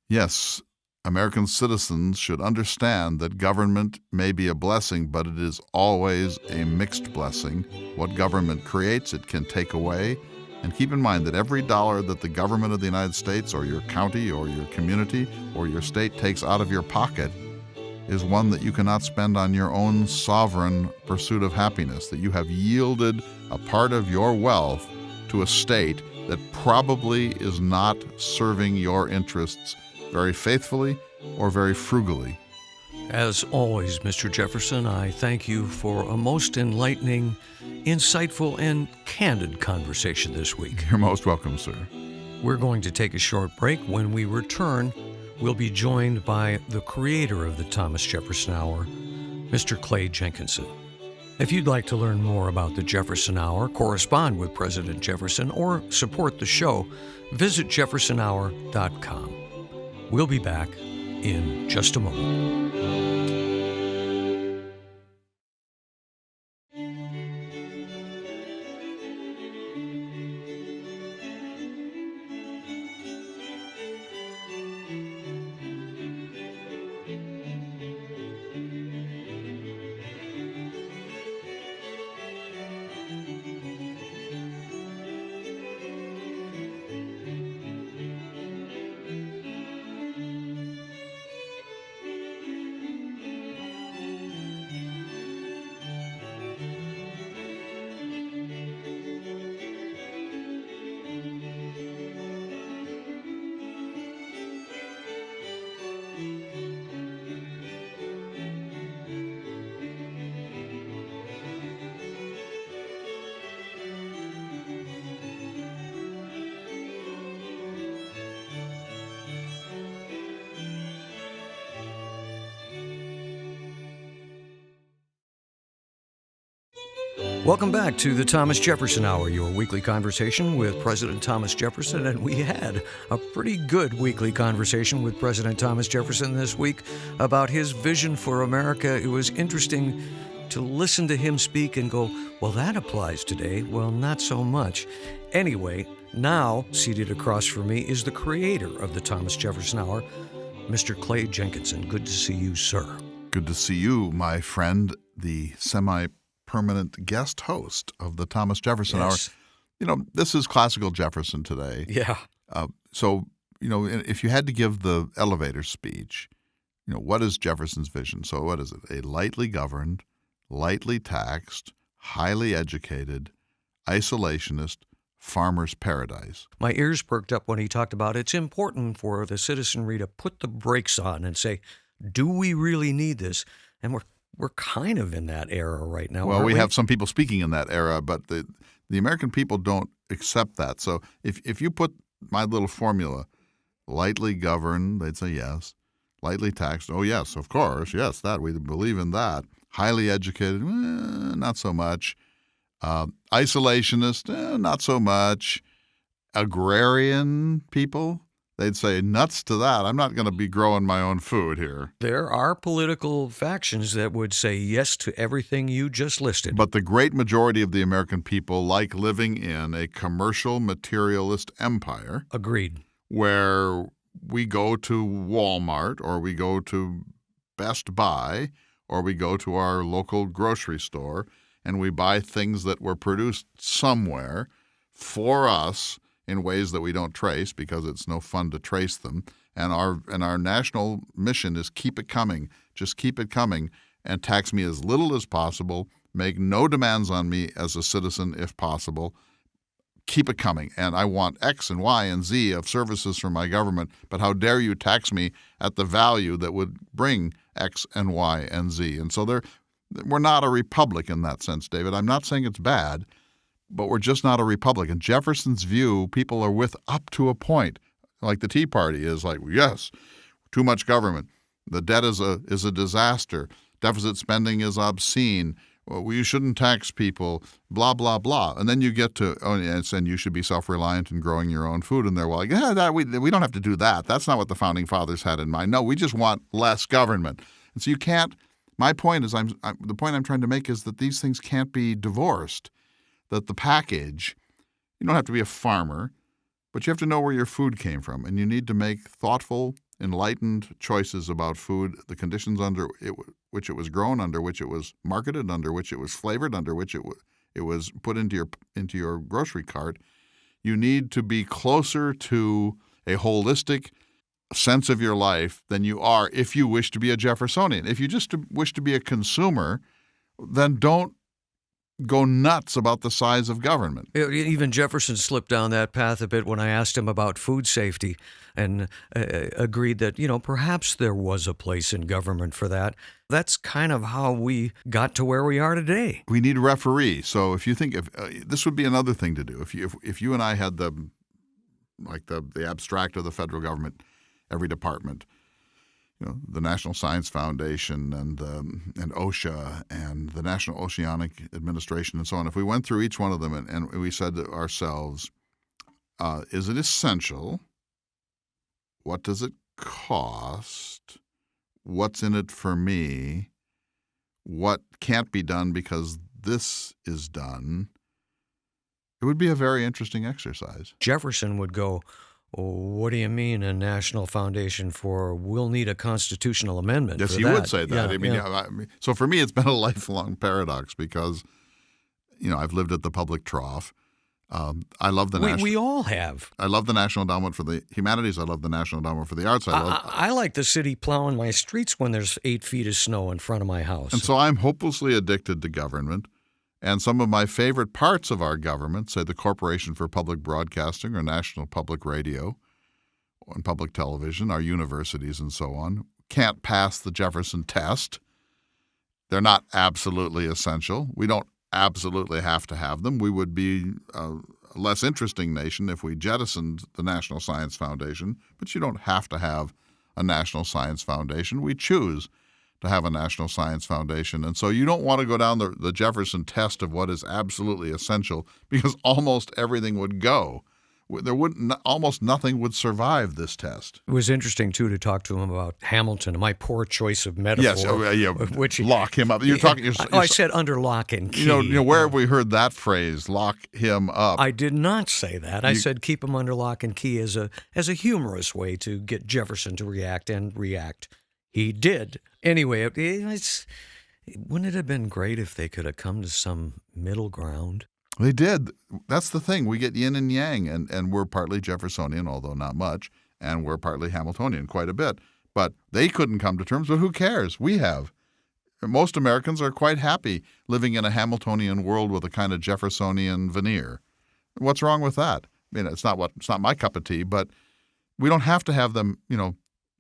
Yes, American citizens should understand that government may be a blessing, but it is always a mixed blessing. What government creates, it can take away. And keep in mind that every dollar that the government of the United States or your county or your community or your state takes out of your pocket is one that you cannot spend on your own sovereign pursuit of happiness, that you have yielded a part of your wealth to a state that probably is not serving your interests very faithfully or very frugally. As always, Mr. Jefferson, I thank you for a most enlightening, insightful, and candid conversation this week. You're most welcome, sir. We're going to take a short break. When we return, we'll be joined by the creator of the Thomas Jefferson Hour, Mr. Clay Jenkinson. If you'd like to learn more about the Jefferson Hour, correspond with President Jefferson, or support the show, visit jeffersonhour.com. We'll be back in just a moment. Welcome back to the Thomas Jefferson Hour, your weekly conversation with President Thomas Jefferson. And we had a pretty good weekly conversation with President Thomas Jefferson this week about his vision for America. It was interesting to listen to him speak and go, well, that applies today. Well, not so much. Anyway, now seated across from me is the creator of the Thomas Jefferson Hour, Mr. Clay Jenkinson. Good to see you, sir. Good to see you, my friend, the semi-permanent guest host of the Thomas Jefferson Hour. You know, this is classical Jefferson today. Yeah. So, you know, if you had to give the elevator speech, you know, what is Jefferson's vision? So what is it? A lightly governed, lightly taxed, highly educated, isolationist, farmer's paradise. My ears perked up when he talked about it's important for the citizenry to put the brakes on and say, do we really need this? And we're kind of in that era right now. Well, we have some people speaking in that era, but the American people don't accept that. So if you put my little formula, lightly governed, they'd say yes. Lightly taxed, oh yes, of course, yes, that we believe in that. Highly educated, not so much. Isolationist, not so much. Agrarian people, they'd say nuts to that. I'm not going to be growing my own food here. There are political factions that would say yes to everything you just listed. But the great majority of the American people like living in a commercial materialist empire. Agreed. Where we go to Walmart or we go to Best Buy or we go to our local grocery store and we buy things that were produced somewhere for us in ways that we don't trace because it's no fun to trace them. And our national mission is keep it coming. Just keep it coming and tax me as little as possible. Make no demands on me as a citizen if possible. Keep it coming. And I want X and Y and Z of services from my government, but how dare you tax me at the value that would bring X and Y and Z? And so we're not a republic in that sense, David. I'm not saying it's bad, but we're just not a republic. In Jefferson's view, people are with up to a point. Like the Tea Party is like, yes, too much government. The debt is a disaster. Deficit spending is obscene. Well, you shouldn't tax people, blah, blah, blah. And then you get to, and you should be self-reliant in growing your own food. And they're like, we don't have to do that. That's not what the Founding Fathers had in mind. No, we just want less government. And so you can't, my point is, the point I'm trying to make is that these things can't be divorced, that the package, you don't have to be a farmer, but you have to know where your food came from. And you need to make thoughtful, enlightened choices about food, the conditions under which it was grown, under which it was marketed, under which it was flavored, under which it was put into your grocery cart. You need to be closer to a holistic sense of your life than you are if you wish to be a Jeffersonian. If you just wish to be a consumer, then don't go nuts about the size of government. Even Jefferson slipped down that path a bit when I asked him about food safety and agreed that, perhaps there was a place in government for that. That's kind of how we got to where we are today. We need a referee. So if you think this would be another thing to do. If you and I had the abstract of the federal government, every department, the National Science Foundation and OSHA and the National Oceanic Administration and so on. If we went through each one of them and we said to ourselves, is it essential? What does it cost? What's in it for me? What can't be done because this is done? It would be a very interesting exercise. Jefferson would go, what do you mean a national foundation for? We'll need a constitutional amendment. Yes, for he that. would say that. Yeah, So for me, it's been a lifelong paradox because, I've lived at the public trough. I love the national. We all have. I love the National Endowment for the Humanities. I love the National Endowment for the Arts. I like the city plowing my streets when there's 8 feet of snow in front of my house. And so I'm hopelessly addicted to government. And some of my favorite parts of our government, say the Corporation for Public Broadcasting or National Public Radio and Public Television, our universities and so on, can't pass the Jefferson test. They're not absolutely essential. We don't absolutely have to have them. We would be a less interesting nation if we jettisoned the National Science Foundation, but you don't have to have a National Science Foundation. We choose to have a National Science Foundation. And so you don't want to go down the Jefferson test of what is absolutely essential, because almost everything would go. Almost nothing would survive this test. It was interesting, too, to talk to him about Hamilton, my poor choice of metaphor. Yes, which lock him up. I said under lock and key. Where have we heard that phrase, lock him up? I did not say that. I said keep him under lock and key as a humorous way to get Jefferson to react, and react he did. Anyway, wouldn't it have been great if they could have come to some middle ground? They did. That's the thing. We get yin and yang, and we're partly Jeffersonian, although not much, and we're partly Hamiltonian, quite a bit. But they couldn't come to terms, but who cares? We have. Most Americans are quite happy living in a Hamiltonian world with a kind of Jeffersonian veneer. What's wrong with that? I mean, it's not my cup of tea, but we don't have to have them,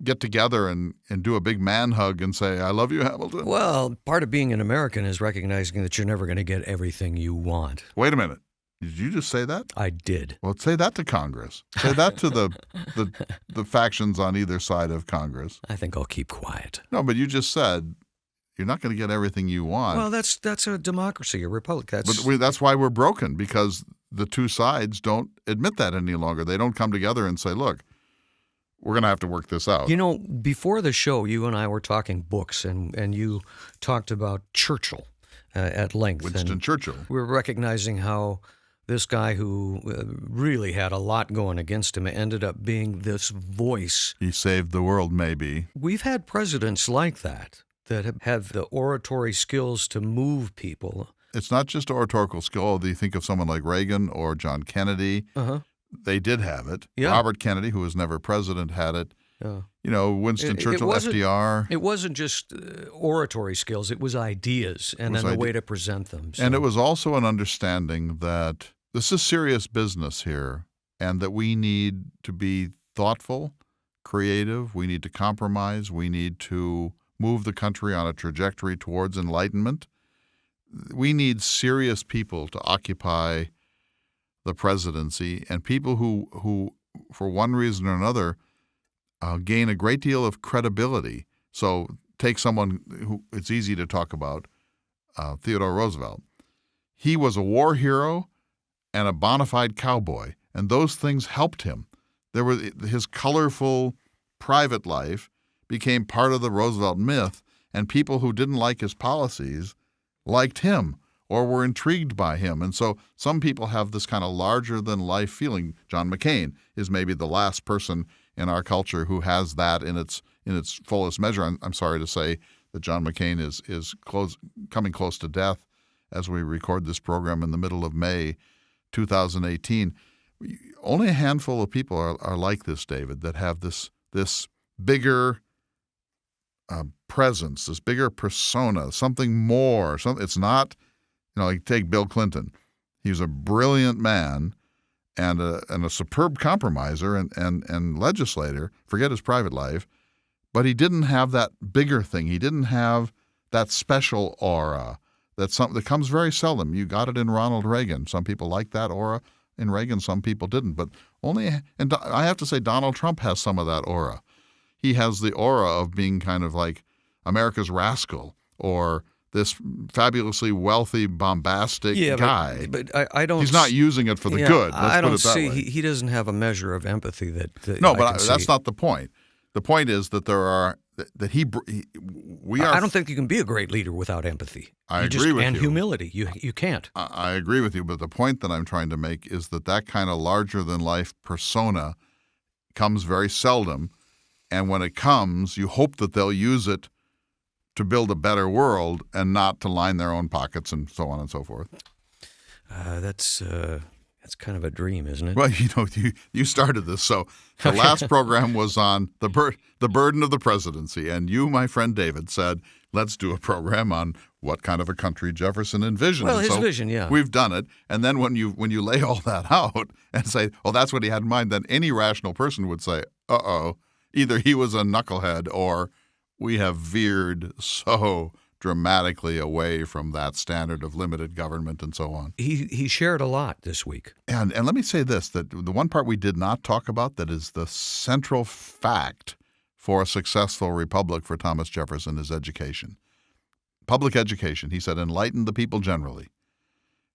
get together and do a big man hug and say, I love you, Hamilton. Well, part of being an American is recognizing that you're never going to get everything you want. Wait a minute. Did you just say that? I did. Well, say that to Congress. Say that to the factions on either side of Congress. I think I'll keep quiet. No, but you just said you're not going to get everything you want. Well, that's a democracy, a republic. That's why we're broken, because the two sides don't admit that any longer. They don't come together and say, look, we're going to have to work this out. Before the show, you and I were talking books, and you talked about Churchill at length. Winston Churchill. We were recognizing how this guy who really had a lot going against him ended up being this voice. He saved the world, maybe. We've had presidents like that have the oratory skills to move people. It's not just oratorical skill. Do you think of someone like Reagan or John Kennedy? Uh-huh. They did have it. Yeah. Robert Kennedy, who was never president, had it. Yeah. Winston Churchill, FDR. It wasn't just oratory skills. It was ideas and then the way to present them. So. And it was also an understanding that this is serious business here, and that we need to be thoughtful, creative. We need to compromise. We need to move the country on a trajectory towards enlightenment. We need serious people to occupy the presidency, and people who for one reason or another, gain a great deal of credibility. So take someone who it's easy to talk about, Theodore Roosevelt. He was a war hero and a bona fide cowboy, and those things helped him. His colorful private life became part of the Roosevelt myth, and people who didn't like his policies liked him or were intrigued by him. And so some people have this kind of larger-than-life feeling. John McCain is maybe the last person in our culture who has that in its fullest measure. I'm sorry to say that John McCain is coming close to death as we record this program in the middle of May 2018. Only a handful of people are like this, David, that have this bigger presence, this bigger persona, something more. It's not, like take Bill Clinton. He was a brilliant man and a superb compromiser and legislator. Forget his private life, but he didn't have that bigger thing. He didn't have that special aura that comes very seldom. You got it in Ronald Reagan. Some people like that aura in Reagan. Some people didn't. But and I have to say, Donald Trump has some of that aura. He has the aura of being kind of like America's rascal, or this fabulously wealthy, bombastic guy. But I don't. He's not using it for the good. Let's I don't put it that see. way. He doesn't have a measure of empathy that. No, I but can that's see. not the point. The point is that we are. I don't think you can be a great leader without empathy. I agree with you. And humility. You can't. I agree with you, but the point that I'm trying to make is that kind of larger-than-life persona comes very seldom, and when it comes, you hope that they'll use it to build a better world and not to line their own pockets and so on and so forth. That's kind of a dream, isn't it? Well, you started this. So the last program was on the burden of the presidency, and you, my friend David, said, let's do a program on what kind of a country Jefferson envisioned. Well, his vision, yeah. We've done it. And then when you lay all that out and say, oh, that's what he had in mind, then any rational person would say, uh-oh, either he was a knucklehead or we have veered so dramatically away from that standard of limited government and so on. He shared a lot this week. And let me say this, that the one part we did not talk about that is the central fact for a successful republic for Thomas Jefferson is education. Public education, he said, enlightened the people generally,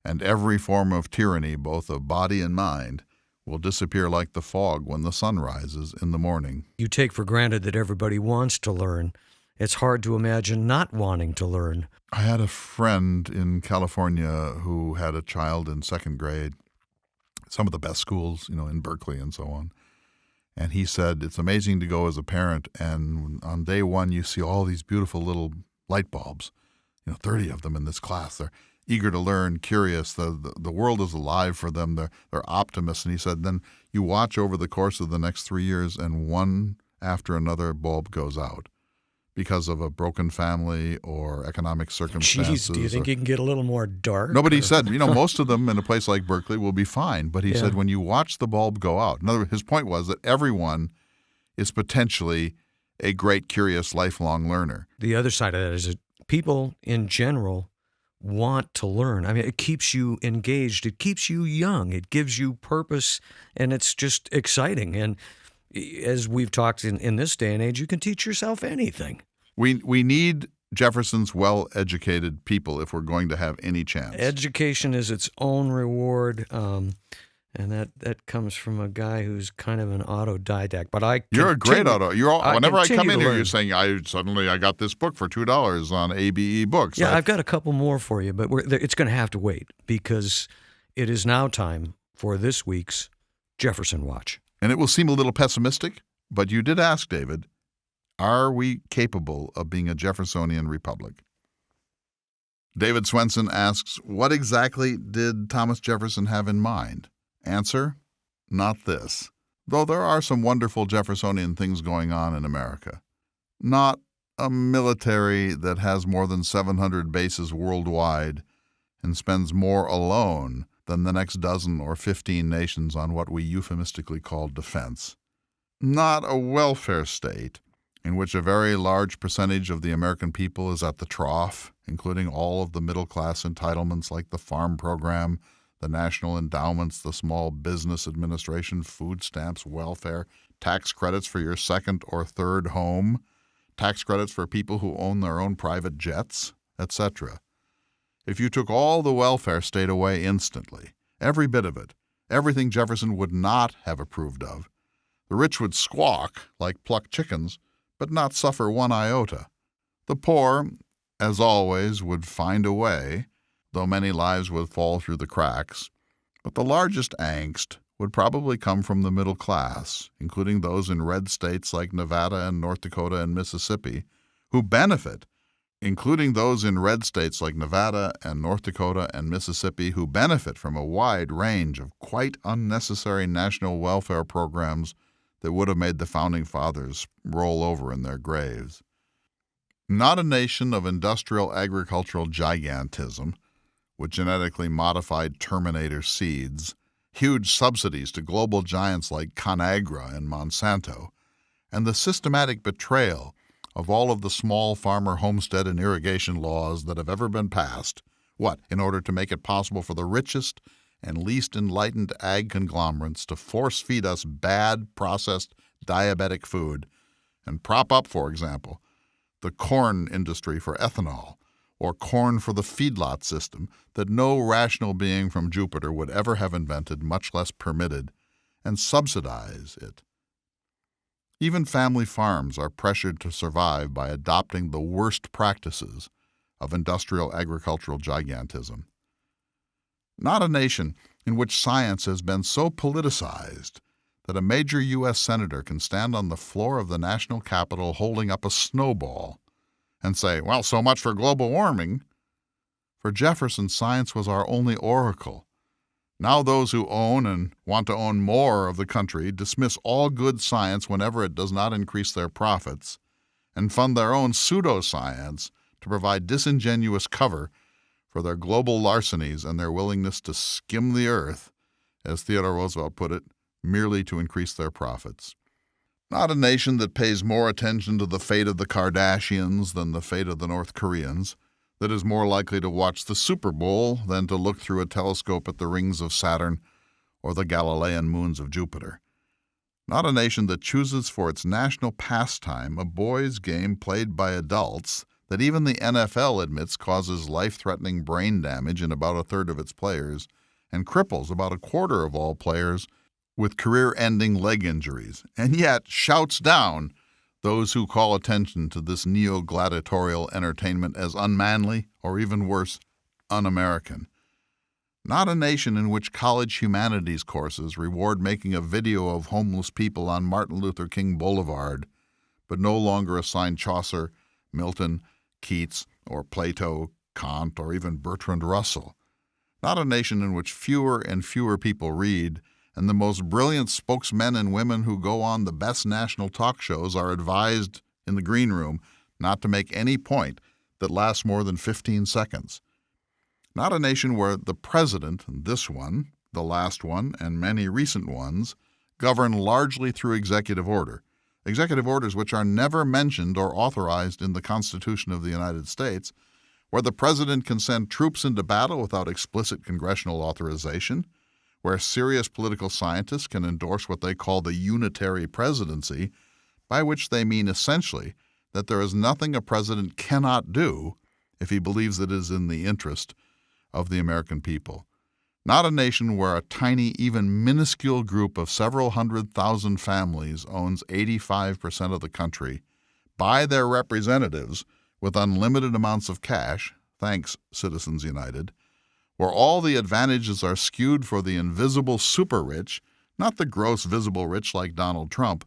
and every form of tyranny, both of body and mind, will disappear like the fog when the sun rises in the morning. You take for granted that everybody wants to learn. It's hard to imagine not wanting to learn. I had a friend in California who had a child in second grade, some of the best schools, in Berkeley and so on. And he said, it's amazing to go as a parent, and on day one you see all these beautiful little light bulbs, 30 of them in this class. They're eager to learn, curious. The world is alive for them. They're optimists. And he said, then you watch over the course of the next 3 years, and one after another bulb goes out because of a broken family or economic circumstances. Jeez, do you think you can get a little more dark? Nobody said, most of them in a place like Berkeley will be fine. But he said when you watch the bulb go out, in other words, his point was that everyone is potentially a great, curious, lifelong learner. The other side of that is that people in general want to learn. I mean, it keeps you engaged. It keeps you young. It gives you purpose, and it's just exciting. And as we've talked in this day and age, you can teach yourself anything. We need Jefferson's well-educated people if we're going to have any chance. Education is its own reward, and that comes from a guy who's kind of an autodidact. But you're a great whenever I come in here, learn. You're saying, I got this book for $2 on ABE Books. Yeah, I've got a couple more for you, but it's going to have to wait because it is now time for this week's Jefferson Watch. And it will seem a little pessimistic, but you did ask, David, are we capable of being a Jeffersonian republic? David Swenson asks, what exactly did Thomas Jefferson have in mind? Answer, not this. Though there are some wonderful Jeffersonian things going on in America. Not a military that has more than 700 bases worldwide and spends more alone than the next dozen or 15 nations on what we euphemistically call defense. Not a welfare state in which a very large percentage of the American people is at the trough, including all of the middle-class entitlements like the farm program, the national endowments, the small business administration, food stamps, welfare, tax credits for your second or third home, tax credits for people who own their own private jets, etc. If you took all the welfare state away instantly, every bit of it, everything Jefferson would not have approved of, the rich would squawk like plucked chickens, but not suffer one iota. The poor, as always, would find a way, though many lives would fall through the cracks. But the largest angst would probably come from the middle class, including those in red states like Nevada and North Dakota and Mississippi, who benefit, including those in red states like Nevada and North Dakota and Mississippi who benefit from a wide range of quite unnecessary national welfare programs that would have made the Founding Fathers roll over in their graves. Not a nation of industrial agricultural gigantism, with genetically modified Terminator seeds, huge subsidies to global giants like ConAgra and Monsanto, and the systematic betrayal of all of the small farmer homestead and irrigation laws that have ever been passed, in order to make it possible for the richest and least enlightened ag conglomerates to force-feed us bad, processed, diabetic food and prop up, for example, the corn industry for ethanol or corn for the feedlot system that no rational being from Jupiter would ever have invented, much less permitted, and subsidize it. Even family farms are pressured to survive by adopting the worst practices of industrial agricultural gigantism. Not a nation in which science has been so politicized that a major U.S. senator can stand on the floor of the national capitol holding up a snowball and say, well, so much for global warming. For Jefferson, science was our only oracle. Now those who own and want to own more of the country dismiss all good science whenever it does not increase their profits and fund their own pseudoscience to provide disingenuous cover for their global larcenies and their willingness to skim the earth, as Theodore Roosevelt put it, merely to increase their profits. Not a nation that pays more attention to the fate of the Kardashians than the fate of the North Koreans, that is more likely to watch the Super Bowl than to look through a telescope at the rings of Saturn or the Galilean moons of Jupiter. Not a nation that chooses for its national pastime a boys' game played by adults that even the NFL admits causes life-threatening brain damage in about a third of its players and cripples about a quarter of all players with career-ending leg injuries, and yet shouts down those who call attention to this neo-gladiatorial entertainment as unmanly or even worse, un-American. Not a nation in which college humanities courses reward making a video of homeless people on Martin Luther King Boulevard, but no longer assign Chaucer, Milton, Keats, or Plato, Kant, or even Bertrand Russell. Not a nation in which fewer and fewer people read, and the most brilliant spokesmen and women who go on the best national talk shows are advised in the green room not to make any point that lasts more than 15 seconds. Not a nation where the president, this one, the last one, and many recent ones, govern largely through executive order. Executive orders which are never mentioned or authorized in the Constitution of the United States, where the president can send troops into battle without explicit congressional authorization, where serious political scientists can endorse what they call the unitary presidency, by which they mean essentially that there is nothing a president cannot do if he believes it is in the interest of the American people. Not a nation where a tiny, even minuscule group of several 100,000 families owns 85% of the country, by their representatives with unlimited amounts of cash, thanks Citizens United, where all the advantages are skewed for the invisible super-rich, not the gross visible rich like Donald Trump,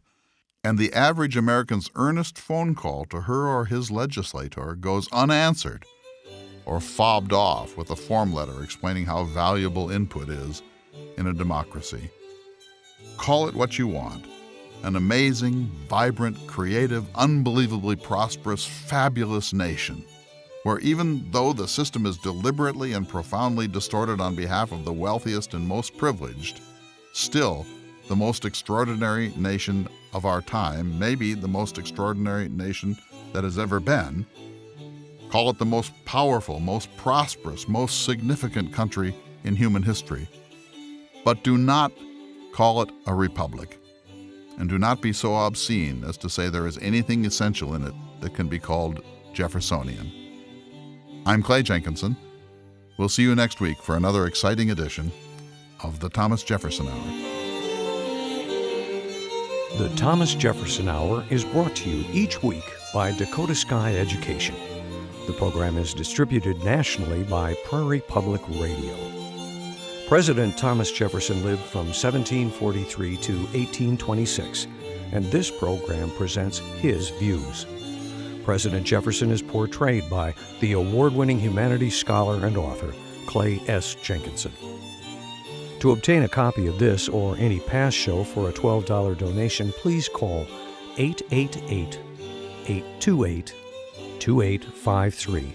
and the average American's earnest phone call to her or his legislator goes unanswered or fobbed off with a form letter explaining how valuable input is in a democracy. Call it what you want. An amazing, vibrant, creative, unbelievably prosperous, fabulous nation, where even though the system is deliberately and profoundly distorted on behalf of the wealthiest and most privileged, still the most extraordinary nation of our time, maybe the most extraordinary nation that has ever been. Call it the most powerful, most prosperous, most significant country in human history. But do not call it a republic. And do not be so obscene as to say there is anything essential in it that can be called Jeffersonian. I'm Clay Jenkinson. We'll see you next week for another exciting edition of the Thomas Jefferson Hour. The Thomas Jefferson Hour is brought to you each week by Dakota Sky Education. The program is distributed nationally by Prairie Public Radio. President Thomas Jefferson lived from 1743 to 1826, and this program presents his views. President Jefferson is portrayed by the award-winning humanities scholar and author, Clay S. Jenkinson. To obtain a copy of this or any past show for a $12 donation, please call 888-828-2853.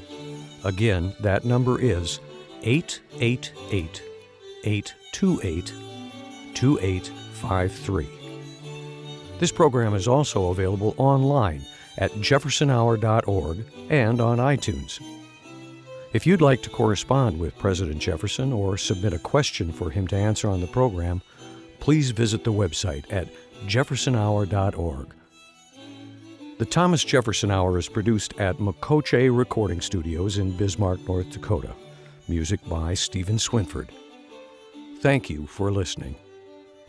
Again, that number is 888-828-2853. This program is also available online at jeffersonhour.org and on iTunes. If you'd like to correspond with President Jefferson or submit a question for him to answer on the program, please visit the website at jeffersonhour.org. The Thomas Jefferson Hour is produced at Makoche Recording Studios in Bismarck, North Dakota. Music by Stephen Swinford. Thank you for listening.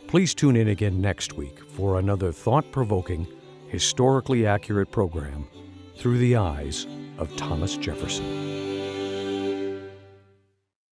Please tune in again next week for another thought-provoking, historically accurate program through the eyes of Thomas Jefferson.